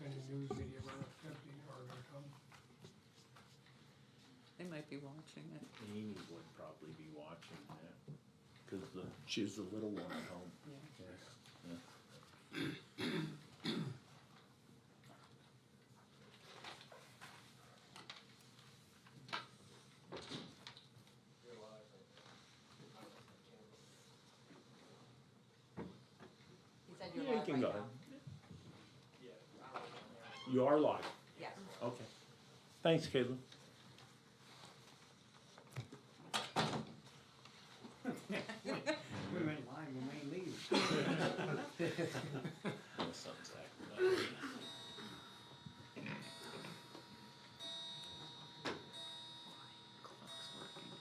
Any news media representing are gonna come? They might be watching it. Amy would probably be watching that, cause she's the little one at home. Yeah. Yeah. He said you're Yeah, you live can right go now. ahead. You are live, Yes. okay. Thanks, Caitlin. We went live when Wayne leaves. Something's acting up. Clock's working.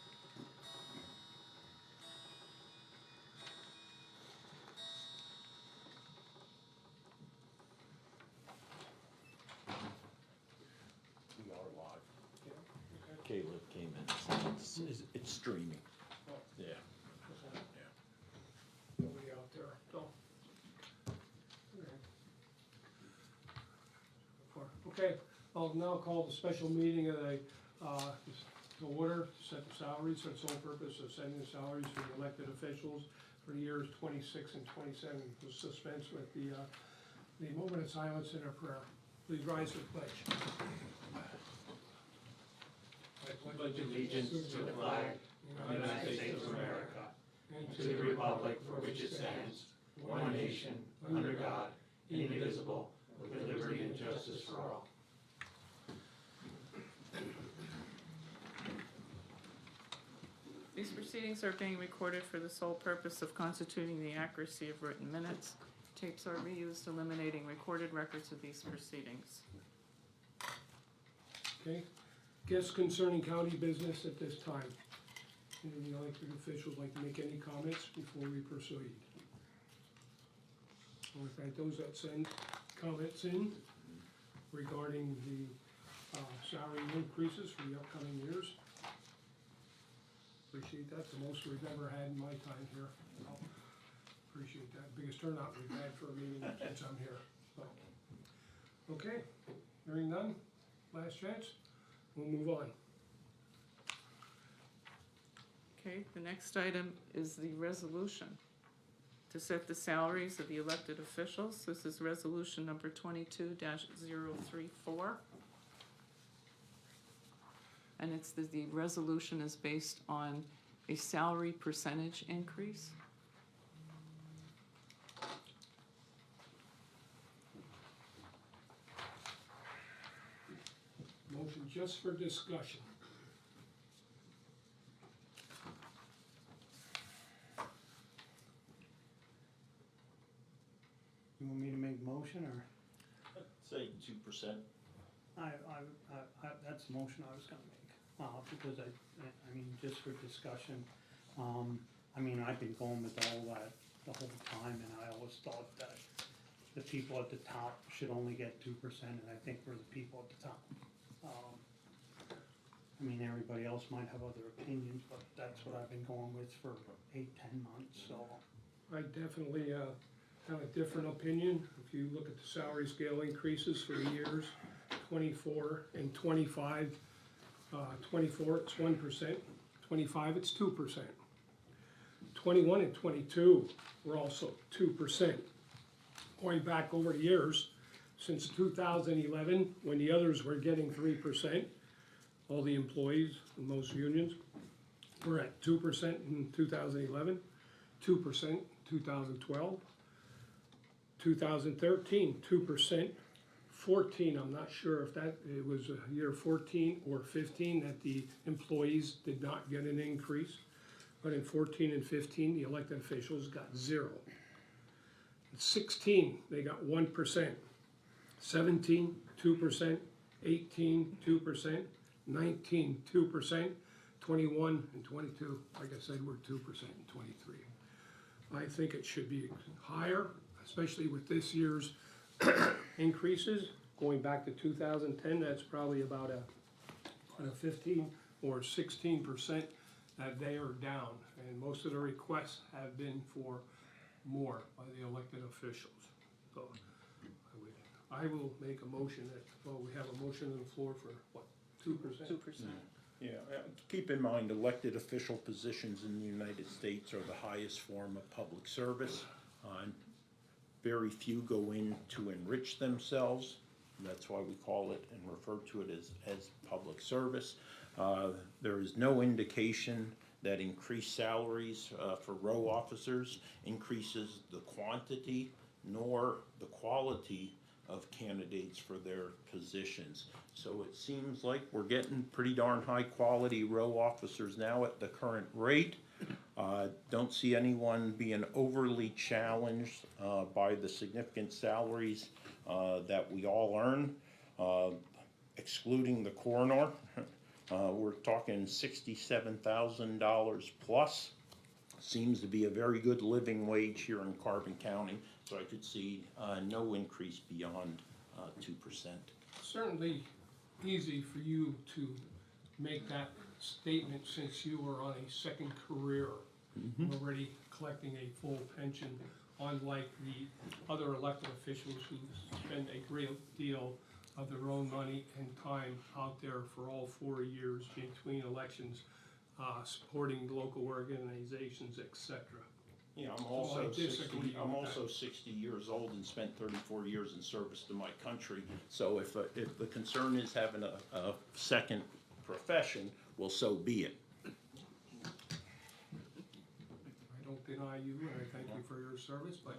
We are live. Yeah, okay. Caleb came in, so it's streaming, Oh, yeah, okay. yeah. Nobody out there, so. Okay, I'll now call the special meeting of the order, to set the salaries for the sole purpose of setting the salaries for the elected officials for the years 26 and 27. We'll suspense with the moment of silence and a prayer. Please rise for the pledge. Pledge allegiance to the flag of the United States of America and to the republic for which it stands, one nation, under God, indivisible, with liberty and justice for all. These proceedings are being recorded for the sole purpose of constituting the accuracy of written minutes. Tapes are reused, eliminating recorded records of these proceedings. Okay, guests concerning county business at this time. Any of the elected officials like to make any comments before we proceed? I want to thank those that send comments in regarding the salary increases for the upcoming years. Appreciate that, the most we've ever had in my time here. I'll appreciate that, biggest turnout we've had for a meeting since I'm here. So, okay, hearing none, last chance, we'll move on. Okay, the next item is the resolution to set the salaries of the elected officials. This is resolution number 22-034. And it's the resolution is based on a salary percentage increase. Motion just for discussion. You want me to make a motion, or? Say 2%. That's the motion I was gonna make, because I mean, just for discussion. I mean, I've been going with all that the whole time, and I always thought that the people at the top should only get 2%, and I think we're the people at the top. I mean, everybody else might have other opinions, but that's what I've been going with for 8-10 months, so. I definitely have a different opinion. If you look at the salary scale increases for the years 24 and 25, 24 it's 1%, 25 it's 2%. 21 and 22 were also 2%. Going back over the years, since 2011, when the others were getting 3%, all the employees in most unions were at 2% in 2011, 2% 2012, 2013, 2%, 14, I'm not sure if that, it was year 14 or 15 that the employees did not get an increase. But in 14 and 15, the elected officials got 0. In 16, they got 1%. 17, 2%. 18, 2%. 19, 2%. 21 and 22, like I said, were 2% and 23. I think it should be higher, especially with this year's increases. Going back to 2010, that's probably about a 15 or 16% that they are down. And most of the requests have been for more by the elected officials. So I will make a motion that, well, we have a motion on the floor for, what, 2%? 2%. Yeah, keep in mind, elected official positions in the United States are the highest form of public service. And very few go in to enrich themselves. That's why we call it and refer to it as public service. There is no indication that increased salaries for row officers increases the quantity nor the quality of candidates for their positions. So it seems like we're getting pretty darn high quality row officers now at the current rate. Don't see anyone being overly challenged by the significant salaries that we all earn, excluding the coroner. We're talking $67,000 plus. Seems to be a very good living wage here in Carbon County, so I could see no increase beyond 2%. Certainly easy for you to make that statement since you are on a second career, already collecting a full pension, unlike the other elected officials who spend a great deal of their own money and time out there for all 4 years between elections, supporting local organizations, etc. Yeah, I'm I also disagree with I'm that. also 60 years old and spent 34 years in service to my country. So if the concern is having a second profession, well, so be it. I don't deny you, and I thank you for your service, but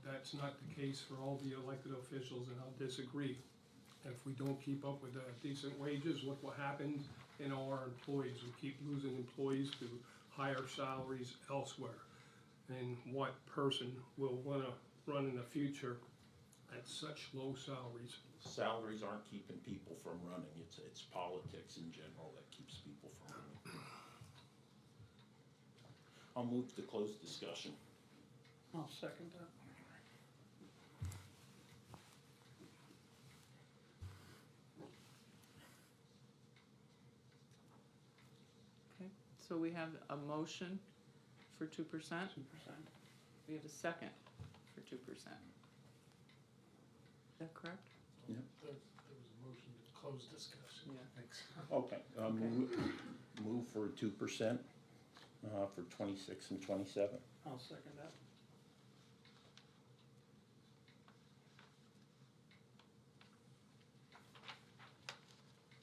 that's not the case for all the elected officials, and I'll disagree. If we don't keep up with decent wages, look what happens in all our employees. We keep losing employees to higher salaries elsewhere. And what person will wanna run in the future at such low salaries? Salaries aren't keeping people from running. It's politics in general that keeps people from running. I'll move to close discussion. I'll second that. Okay, so we have a motion for 2%. 2%. We have a second for 2%. Is that correct? There was a motion to close discussion. Yeah. Thanks. Okay, move for 2% for 26 and 27. I'll second that.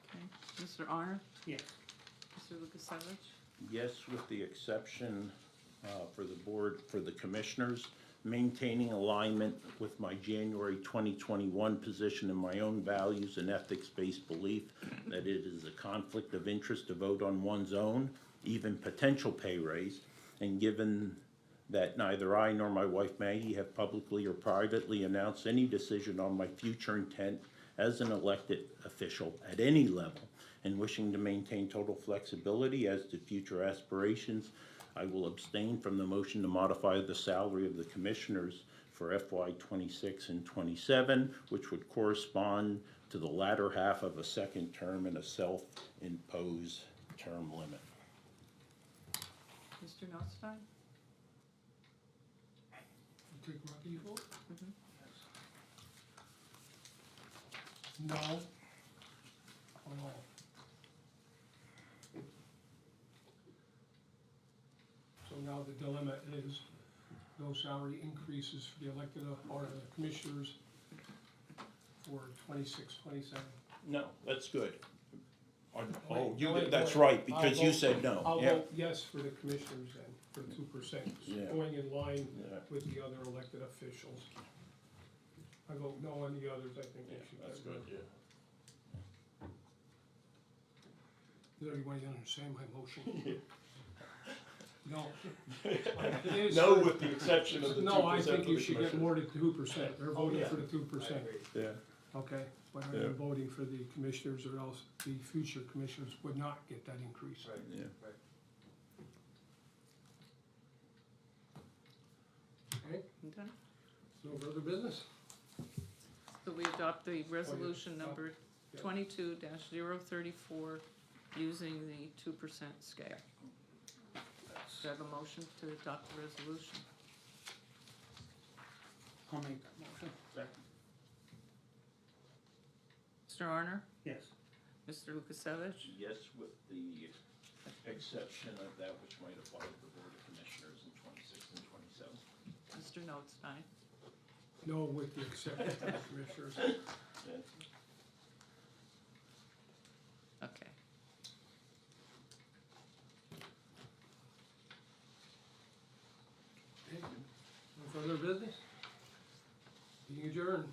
Okay, Mr. Honor? Yes. Mr. Lukasevich? Yes, with the exception for the board, for the commissioners, maintaining alignment with my January 2021 position and my own values and ethics-based belief that it is a conflict of interest to vote on one's own, even potential pay raise, and given that neither I nor my wife Maggie have publicly or privately announced any decision on my future intent as an elected official at any level, and wishing to maintain total flexibility as to future aspirations, I will abstain from the motion to modify the salary of the commissioners for FY 26 and 27, which would correspond to the latter half of a second term and a self-imposed term limit. Mr. Notstein? Take Rocky vote? Mhm. No. On all. So now the dilemma is no salary increases for the elected or the commissioners for 26, 27. No, that's good. Oh, Wait, that's wait. right, because I'll you vote- said no. I'll Yeah. vote yes for the commissioners then, for 2%, Yeah. going in line Yeah. with the other elected officials. I vote no on the others, I think Yeah, we should. that's get rid good, of. yeah. Does everybody understand my motion? No. It is No, for- with the exception of the 2% No, I think for you the should get commissioners. more than 2%, they're voting yeah. for the 2%, Yeah. okay? But Yeah. I'm voting for the commissioners, or else the future commissioners would not get that increase. Right, Yeah. right. Okay, Okay. no further business? So we adopt the resolution yeah. number Yeah. 22-034 using the 2% scale. Do I have a motion to adopt the resolution? I'll make that motion. Mr. Arner? Yes. Mr. Lukasevich? Yes, with the exception of that which might apply to the Board of Commissioners in 26 and 27. Mr. Notstein? No, with the exception of the commissioners. Yeah. Okay. Okay, no further business? Meeting adjourned.